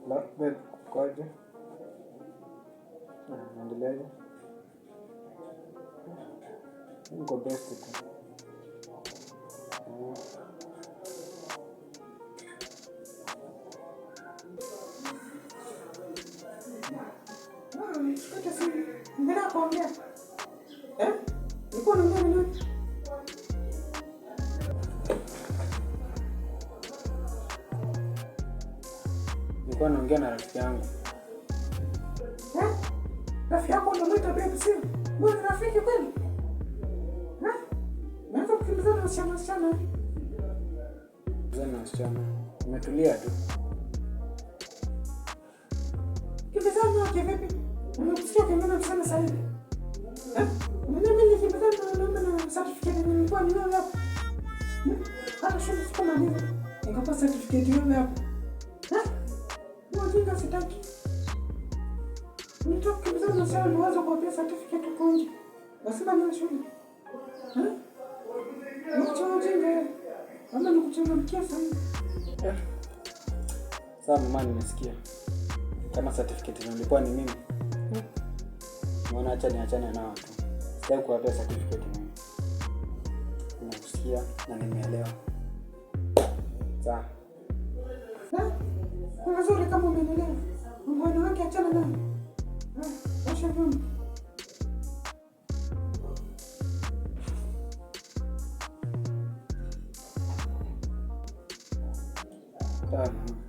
Labda kwaje? Endeleaje? Niko best tu. Ndio kuongea. Niko naongea nini? Nilikuwa naongea na rafiki yangu. Rafiki yako ndio mmoja babe sio? Wewe ni rafiki kweli? Naanza kukimbizana na wasichana. Zana wasichana. Nimetulia tu. Kimbizana kivipi? Unasikia kama sana sasa hivi? Mimi nikimbizana na certificate nilikuwa ninayo hapo. Hata shule kama nini? Nikapata certificate hiyo hapo. Mjinga sitaki. Nitoke kimbizana sana niweze kupata certificate huko nje. Nasema ni shule. Mjinga. Ama nikuchangamkia sana. Sawa mama, nimesikia. Kama certificate nilikuwa ni mimi. Mbona acha niachane nao tu. Sitaki kuwapa certificate mimi. Nimesikia na nimeelewa. Sawa. Ni vizuri kama umeelewa. Mbona wake achana naye? Acha tu. Sawa.